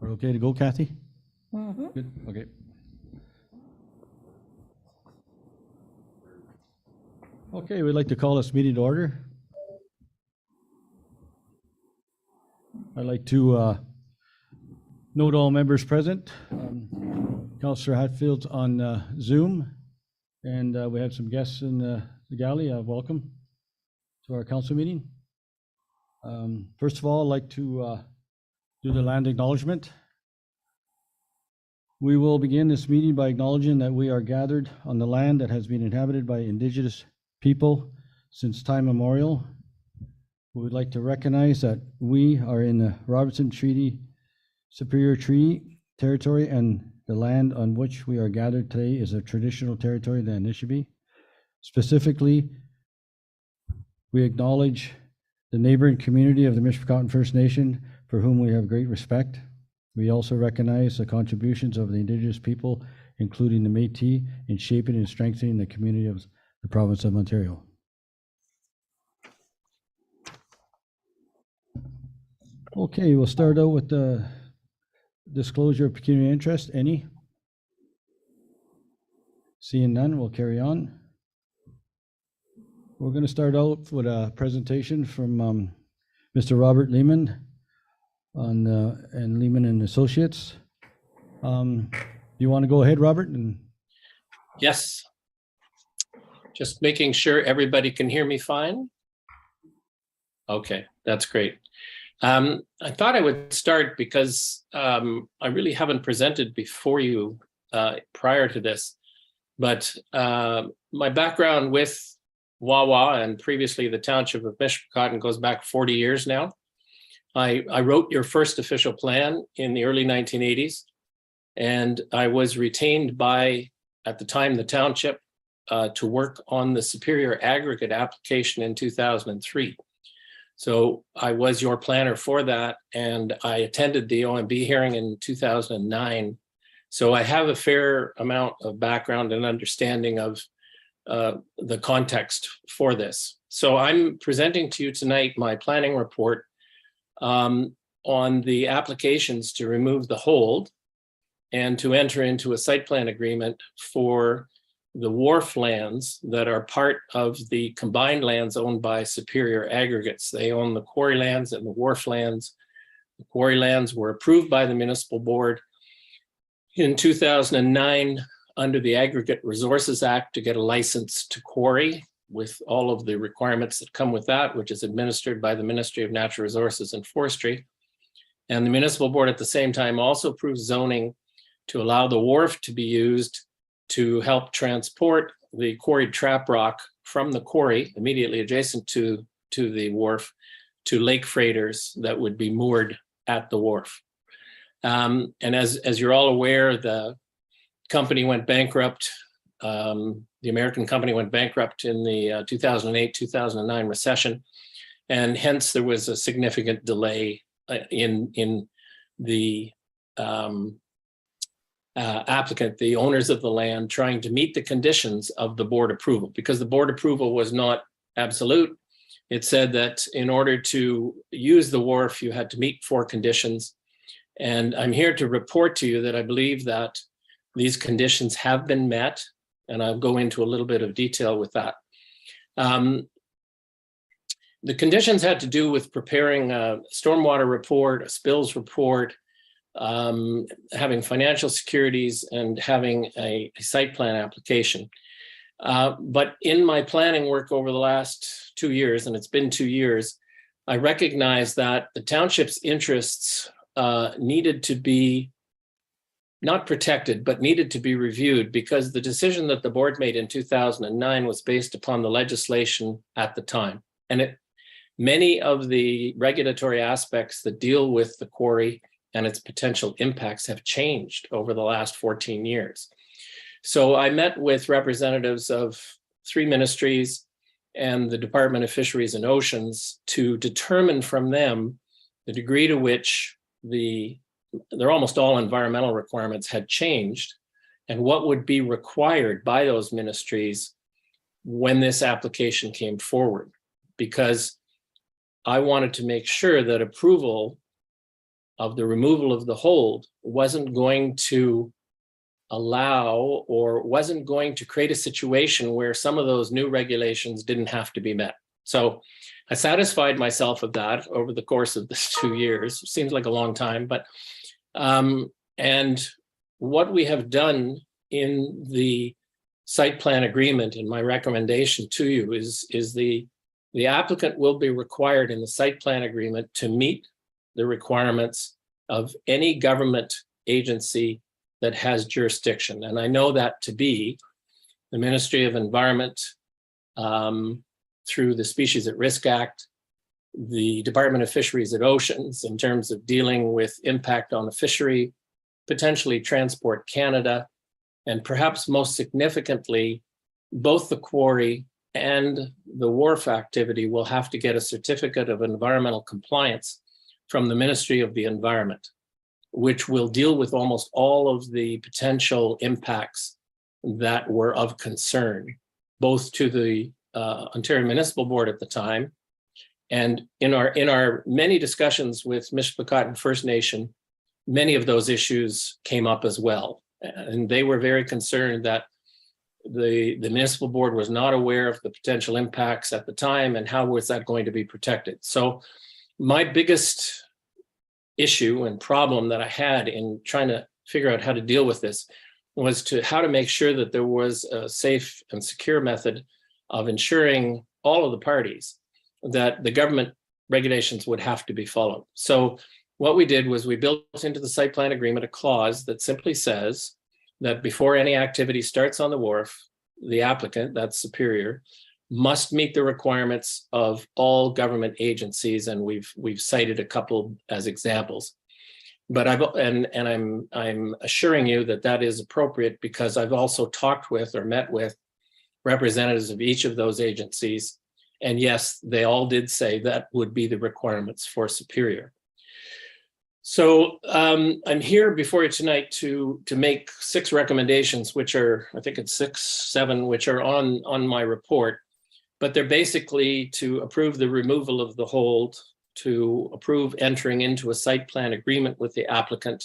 We're okay to go, Kathy? Mm-hmm. Good, okay. Okay, we'd like to call this meeting to order. I'd like to note all members present. Councillor Hatfield's on Zoom, and we have some guests in the galley. Welcome to our council meeting. First of all, I'd like to do the land acknowledgement. We will begin this meeting by acknowledging that we are gathered on the land that has been inhabited by Indigenous people since time immemorial. We would like to recognize that we are in the Robertson Treaty Superior Treaty territory, and the land on which we are gathered today is a traditional territory of the Anishinaabe. Specifically, we acknowledge the neighboring community of the Mishpekauton First Nation, for whom we have great respect. We also recognize the contributions of the Indigenous people, including the Métis, in shaping and strengthening the community of the province of Ontario. Okay, we'll start out with the disclosure of pecuniary interest. Any? Seeing none, we'll carry on. We're going to start out with a presentation from Mr. Robert Lehman on and Lehman and Associates. You want to go ahead, Robert? Yes. Just making sure everybody can hear me fine. Okay, that's great. I thought I would start because I really haven't presented before you prior to this, but my background with Wawa and previously the township of Mishpekauton goes back 40 years now. I wrote your first official plan in the early 1980s, and I was retained by, at the time, the township to work on the Superior Aggregate application in 2003. So I was your planner for that, and I attended the OMB hearing in 2009. So I have a fair amount of background and understanding of the context for this. So I'm presenting to you tonight my planning report on the applications to remove the hold and to enter into a site plan agreement for the wharf lands that are part of the combined lands owned by Superior Aggregates. They own the quarry lands and the wharf lands. The quarry lands were approved by the municipal board in 2009 under the Aggregate Resources Act to get a license to quarry with all of the requirements that come with that, which is administered by the Ministry of Natural Resources and Forestry. And the municipal board at the same time also approved zoning to allow the wharf to be used to help transport the quarried trap rock from the quarry immediately adjacent to the wharf to lake freighters that would be moored at the wharf. And as you're all aware, the company went bankrupt. The American company went bankrupt in the 2008-2009 recession, and hence there was a significant delay in the applicant, the owners of the land, trying to meet the conditions of the board approval, because the board approval was not absolute. It said that in order to use the wharf, you had to meet 4 conditions. And I'm here to report to you that I believe that these conditions have been met, and I'll go into a little bit of detail with that. The conditions had to do with preparing a stormwater report, a spills report, having financial securities, and having a site plan application. But in my planning work over the last 2 years, and it's been 2 years, I recognized that the township's interests needed to be not protected, but needed to be reviewed, because the decision that the board made in 2009 was based upon the legislation at the time. And many of the regulatory aspects that deal with the quarry and its potential impacts have changed over the last 14 years. So I met with representatives of 3 ministries, and the Department of Fisheries and Oceans to determine from them the degree to which they're almost all environmental requirements had changed and what would be required by those ministries when this application came forward. Because I wanted to make sure that approval of the removal of the hold wasn't going to allow or wasn't going to create a situation where some of those new regulations didn't have to be met. So I satisfied myself of that over the course of this 2 years. Seems like a long time, but and what we have done in the site plan agreement, and my recommendation to you is the applicant will be required in the site plan agreement to meet the requirements of any government agency that has jurisdiction. And I know that to be the Ministry of Environment through the Species at Risk Act, the Department of Fisheries and Oceans in terms of dealing with impact on the fishery, potentially Transport Canada, and perhaps most significantly, both the quarry and the wharf activity will have to get a certificate of environmental compliance from the Ministry of the Environment, which will deal with almost all of the potential impacts that were of concern, both to the Ontario Municipal Board at the time, and in our many discussions with Mishpekot First Nation, many of those issues came up as well. And they were very concerned that the municipal board was not aware of the potential impacts at the time and how was that going to be protected. So my biggest issue and problem that I had in trying to figure out how to deal with this was how to make sure that there was a safe and secure method of ensuring all of the parties that the government regulations would have to be followed. So what we did was we built into the site plan agreement a clause that simply says that before any activity starts on the wharf, the applicant, that's Superior, must meet the requirements of all government agencies, and we've cited a couple as examples. But I'm assuring you that that is appropriate because I've also talked with or met with representatives of each of those agencies, and yes, they all did say that would be the requirements for Superior. So I'm here before you tonight to make 6 recommendations, which are, I think it's 6, 7, which are on my report. But they're basically to approve the removal of the hold, to approve entering into a site plan agreement with the applicant,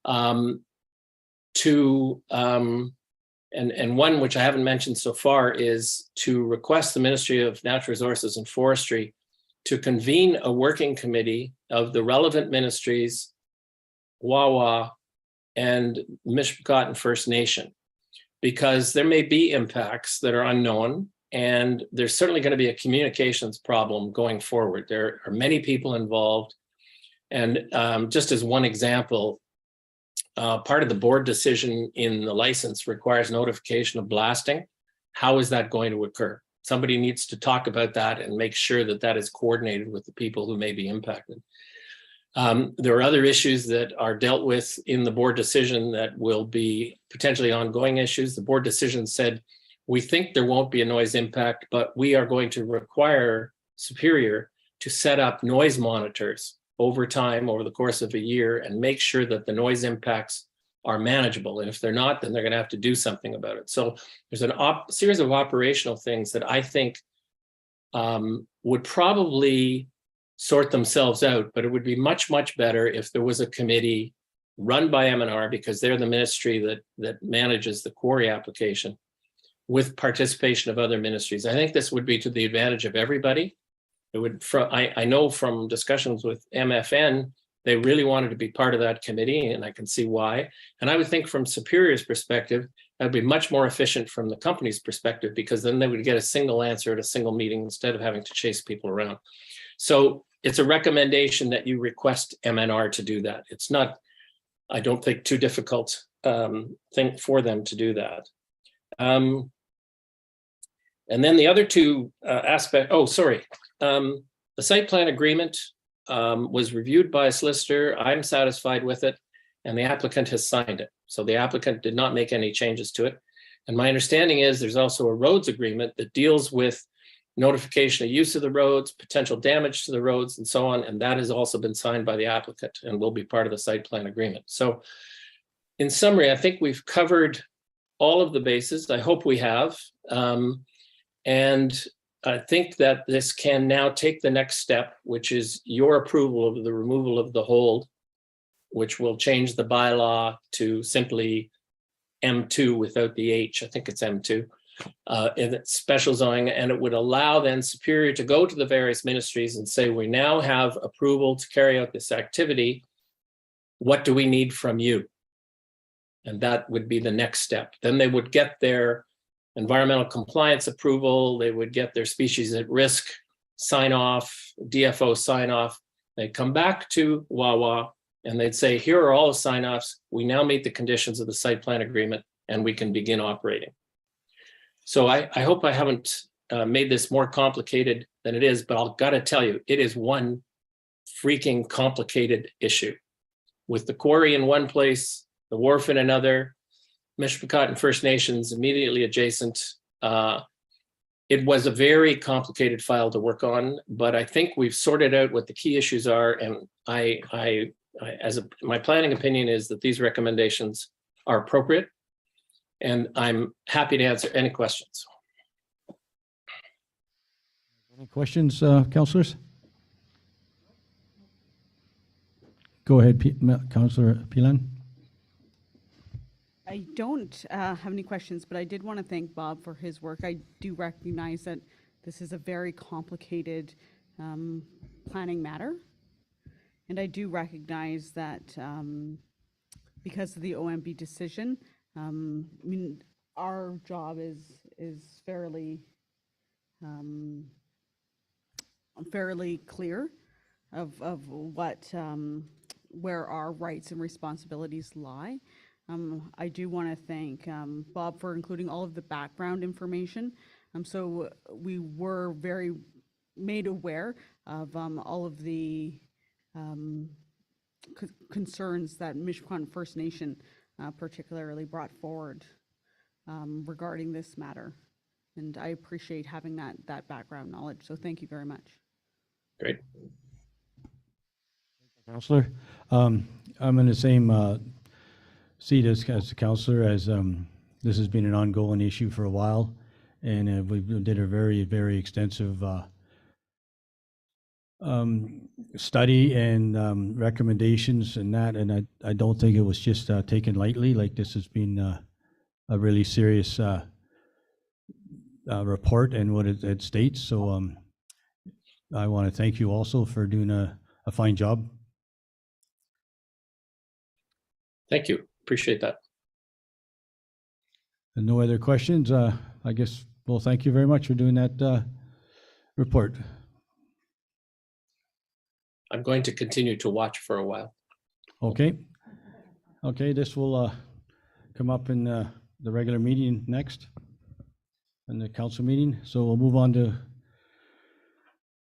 and one which I haven't mentioned so far is to request the Ministry of Natural Resources and Forestry to convene a working committee of the relevant ministries, Wawa, and Mishpekot First Nation, because there may be impacts that are unknown, and there's certainly going to be a communications problem going forward. There are many people involved. And just as one example, part of the board decision in the license requires notification of blasting. How is that going to occur? Somebody needs to talk about that and make sure that that is coordinated with the people who may be impacted. There are other issues that are dealt with in the board decision that will be potentially ongoing issues. The board decision said, we think there won't be a noise impact, but we are going to require Superior to set up noise monitors over time, over the course of a year, and make sure that the noise impacts are manageable. And if they're not, then they're going to have to do something about it. So there's a series of operational things that I think would probably sort themselves out, but it would be much, much better if there was a committee run by MNR, because they're the ministry that manages the quarry application, with participation of other ministries. I think this would be to the advantage of everybody. It would. I know from discussions with MFN, they really wanted to be part of that committee, and I can see why. And I would think from Superior's perspective, that'd be much more efficient from the company's perspective, because then they would get a single answer at a single meeting instead of having to chase people around. So it's a recommendation that you request MNR to do that. It's not, I don't think, too difficult thing for them to do that. And then the other two aspects, the site plan agreement was reviewed by a solicitor. I'm satisfied with it, and the applicant has signed it. So the applicant did not make any changes to it. And my understanding is there's also a roads agreement that deals with notification of use of the roads, potential damage to the roads, and so on. And that has also been signed by the applicant and will be part of the site plan agreement. So in summary, I think we've covered all of the bases. I hope we have. And I think that this can now take the next step, which is your approval of the removal of the hold, which will change the bylaw to simply M2 without the H. I think it's M2. In its special zoning, and it would allow then Superior to go to the various ministries and say, we now have approval to carry out this activity. What do we need from you? And that would be the next step. Then they would get their environmental compliance approval, they would get their species at risk sign off, DFO sign off. They'd come back to Wawa and they'd say, here are all the sign offs. We now meet the conditions of the site plan agreement and we can begin operating. So I hope I haven't made this more complicated than it is, but I've got to tell you, it is one freaking complicated issue. With the quarry in one place, the wharf in another, Mishpicot and First Nations immediately adjacent. It was a very complicated file to work on, but I think we've sorted out what the key issues are. And my planning opinion is that these recommendations are appropriate. And I'm happy to answer any questions. Any questions, councillors? Go ahead, Councillor Pilan. I don't have any questions, but I did want to thank Bob for his work. I do recognize that this is a very complicated planning matter. And I do recognize that because of the OMB decision, I mean, our job is fairly clear of what where our rights and responsibilities lie. I do want to thank Bob for including all of the background information. So we were very made aware of all of the concerns that Mishpicot First Nation particularly brought forward regarding this matter. And I appreciate having that background knowledge. So thank you very much. Great. Councillor, I'm in the same seat as the councillor, as this has been an ongoing issue for a while, and we did a very, very extensive study and recommendations and that, and I don't think it was just taken lightly. Like, this has been a really serious report and what it states. So I want to thank you also for doing a fine job. Thank you. Appreciate that. And no other questions. I guess we'll thank you very much for doing that report. I'm going to continue to watch for a while. Okay. Okay, this will come up in the regular meeting next, in the council meeting. So we'll move on to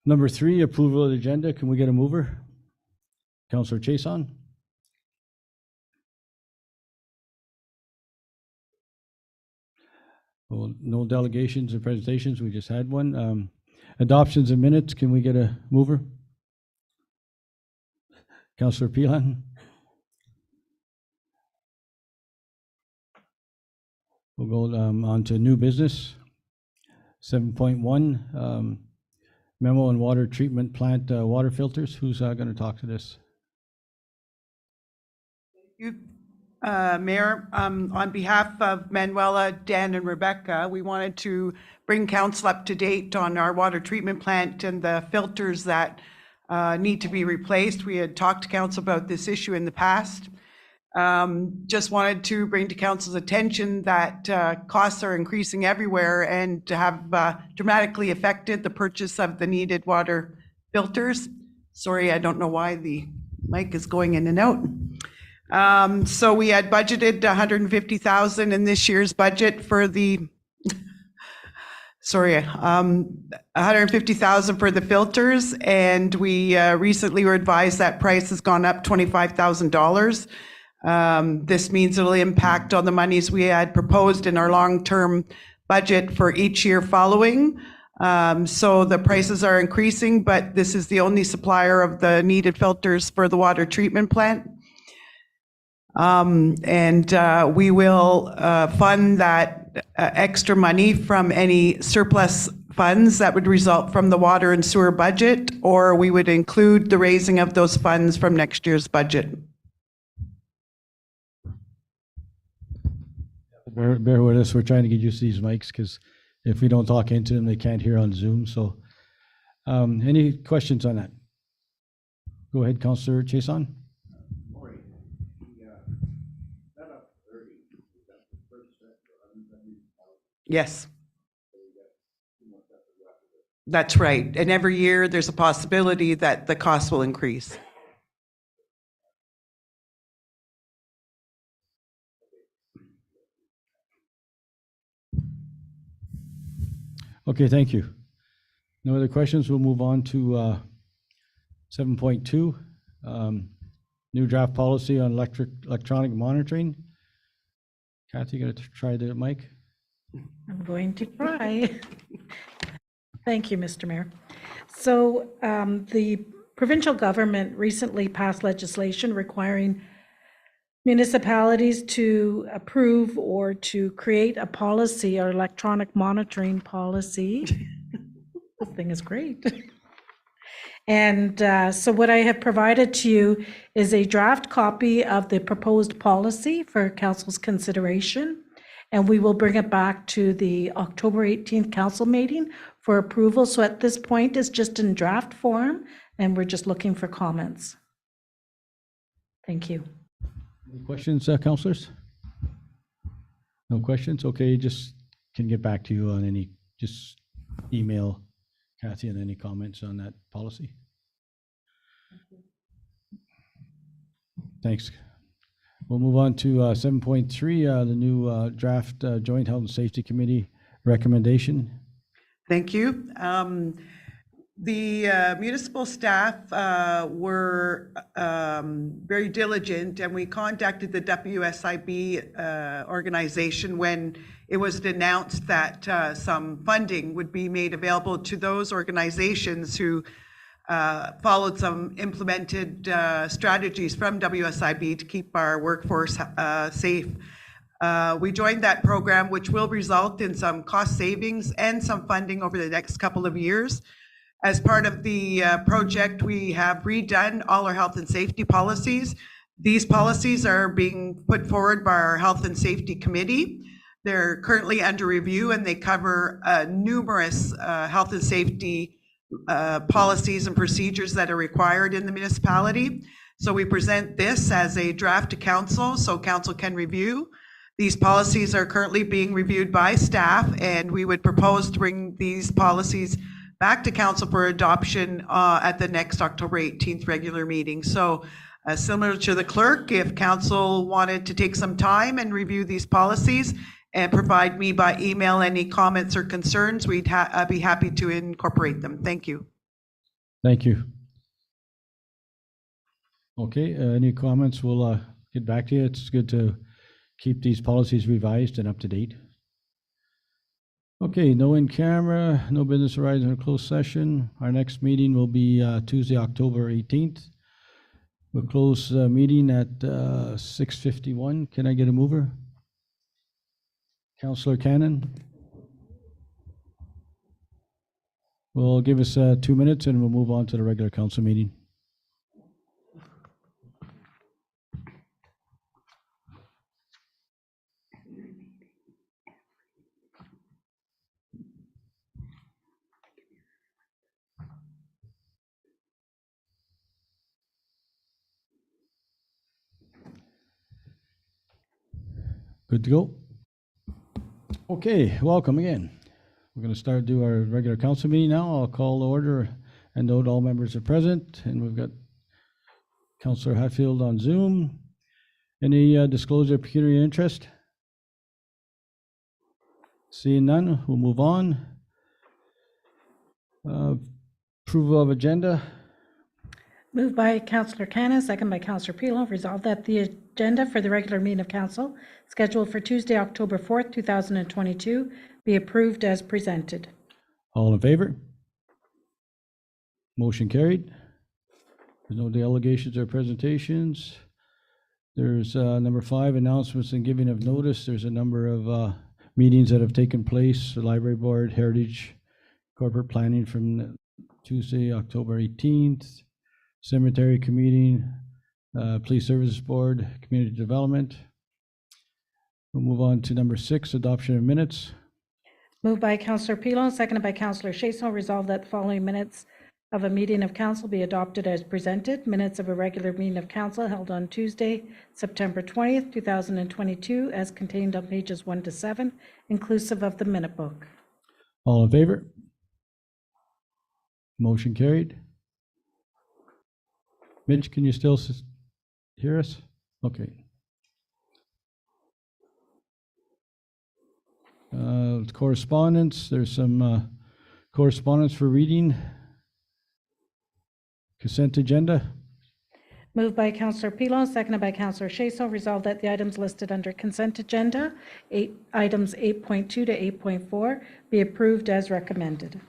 number 3, approval of the agenda. Can we get a mover? Councillor Chason. Well, no delegations and presentations. We just had one. Adoptions of minutes. Can we get a mover? Councillor Pilan. We'll go on to new business. 7.1, memo on water treatment plant water filters. Who's going to talk to this? You, Mayor, on behalf of Manuela, Dan, and Rebecca, we wanted to bring council up to date on our water treatment plant and the filters that need to be replaced. We had talked to council about this issue in the past. Just wanted to bring to council's attention that costs are increasing everywhere and have dramatically affected the purchase of the needed water filters. Sorry, I don't know why the mic is going in and out. So we had budgeted 150,000 in this year's budget for the, 150,000 for the filters, and we recently were advised that price has gone up $25,000. This means it'll impact on the monies we had proposed in our long-term budget for each year following. So the prices are increasing, but this is the only supplier of the needed filters for the water treatment plant. And we will fund that extra money from any surplus funds that would result from the water and sewer budget, or we would include the raising of those funds from next year's budget. Bear with us, we're trying to get used to these mics, because if we don't talk into them, they can't hear on Zoom, so. Any questions on that? Go ahead, Councillor Chason. Yes. That's right. And every year, there's a possibility that the cost will increase. Okay, thank you. No other questions, we'll move on to 7.2, new draft policy on electronic monitoring. Kathy, you gonna try the mic? I'm going to try. Thank you, Mr. Mayor. So the provincial government recently passed legislation requiring municipalities to approve or to create a policy or electronic monitoring policy. This thing is great. And so what I have provided to you is a draft copy of the proposed policy for council's consideration. And we will bring it back to the October 18th council meeting for approval. So at this point, it's just in draft form, and we're just looking for comments. Thank you. Any questions, councillors? No questions? Okay, just can get back to you on any, just email Kathy on any comments on that policy. Thanks. We'll move on to 7.3, the new draft Joint Health and Safety Committee recommendation. Thank you. The municipal staff were very diligent, and we contacted the WSIB organization when it was announced that some funding would be made available to those organizations who followed some implemented strategies from WSIB to keep our workforce safe. We joined that program, which will result in some cost savings and some funding over the next couple of years. As part of the project, we have redone all our health and safety policies. These policies are being put forward by our Health and Safety Committee. They're currently under review, and they cover numerous health and safety policies and procedures that are required in the municipality. So we present this as a draft to council so council can review. These policies are currently being reviewed by staff, and we would propose to bring these policies back to council for adoption at the next October 18th regular meeting. So similar to the clerk, if council wanted to take some time and review these policies and provide me by email any comments or concerns, we'd be happy to incorporate them. Thank you. Thank you. Okay, any comments? We'll get back to you. It's good to keep these policies revised and up to date. Okay, no in camera, no business arising in a closed session. Our next meeting will be Tuesday, October 18th. We'll close the meeting at 6:51. Can I get a mover? Councillor Cannon. Well, give us 2 minutes and we'll move on to the regular council meeting. Good to go? Okay, welcome again. We're going to do our regular council meeting now. I'll call the order and note all members are present, and we've got Councillor Hatfield on Zoom. Any disclosure of pecuniary interest? Seeing none, we'll move on. Approval of agenda. Moved by Councillor Cannon, second by Councillor Phelan. Resolved that the agenda for the regular meeting of council scheduled for Tuesday, October 4th, 2022 be approved as presented. All in favor? Motion carried. There's no delegations or presentations. There's number 5, announcements and giving of notice. There's a number of meetings that have taken place, the Library Board, Heritage, Corporate Planning from Tuesday, October 18th, Cemetery Committee, Police Services Board, Community Development. We'll move on to number 6, adoption of minutes. Moved by Councillor Pilon, seconded by Councillor Chason, resolved that the following minutes of a meeting of council be adopted as presented. Minutes of a regular meeting of council held on Tuesday, September 20th, 2022, as contained on pages 1 to 7, inclusive of the minute book. All in favor? Motion carried. Mitch, can you still hear us? Okay. Correspondence. There's some correspondence for reading. Consent agenda. Moved by Councillor Pilon, seconded by Councillor Chason, resolved that the items listed under consent agenda, items 8.2 to 8.4, be approved as recommended.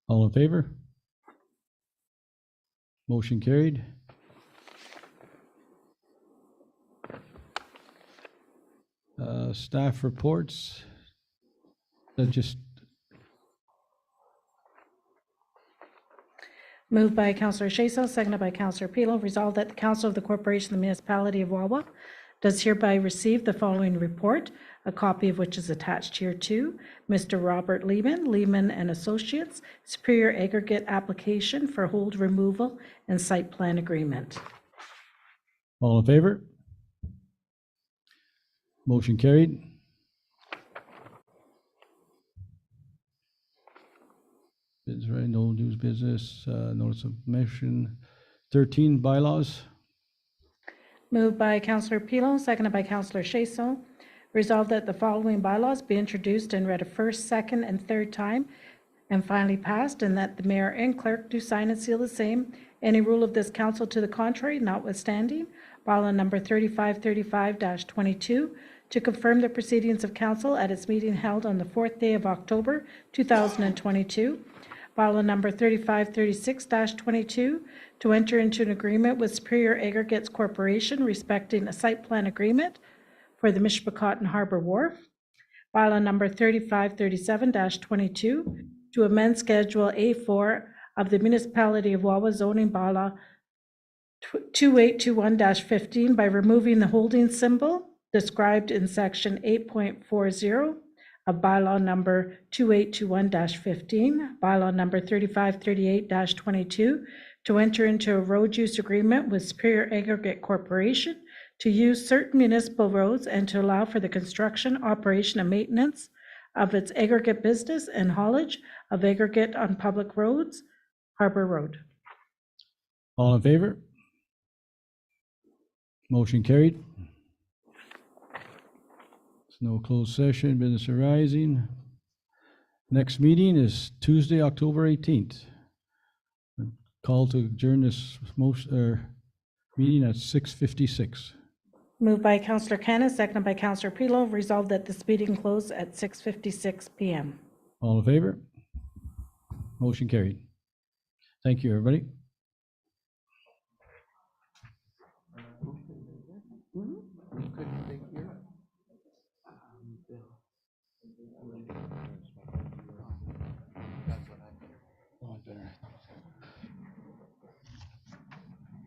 All in favor? Motion carried. Staff reports. That just Moved by Councillor Chason, seconded by Councillor Pilon, resolved that the Council of the Corporation of the Municipality of Wawa does hereby receive the following report, a copy of which is attached here too. Mr. Robert Lehman, Lehman and Associates, Superior Aggregate Application for Hold Removal and Site Plan Agreement. all in favor? Motion carried. Bids, right, no news business, notice of motion. 13, bylaws. Moved by Councillor Pilon, seconded by Councillor Chason, resolved that the following bylaws be introduced and read a first, second, and third time, and finally passed, and that the mayor and clerk do sign and seal the same. Any rule of this council to the contrary notwithstanding. Bylaw number 3535-22, to confirm the proceedings of council at its meeting held on the 4th day of October, 2022. Bylaw number 3536-22, to enter into an agreement with Superior Aggregates Corporation respecting a site plan agreement for the Mishpacotton Harbor Wharf. Bylaw number 3537-22, to amend Schedule A4 of the Municipality of Wawa zoning bylaw 2821-15 by removing the holding symbol described in section 8.40 of bylaw number 2821-15, bylaw number 3538-22, to enter into a road use agreement with Superior Aggregate Corporation to use certain municipal roads and to allow for the construction, operation, and maintenance of its aggregate business and haulage of aggregate on public roads, Harbor Road. All in favor? Motion carried. There's no closed session, business arising. Next meeting is Tuesday, October 18th. Call to adjourn this meeting at 6:56. Moved by Councillor Cannon, seconded by Councillor Pilon, resolved that this meeting close at 6:56 p.m. All in favor? Motion carried. Thank you, everybody. That's what I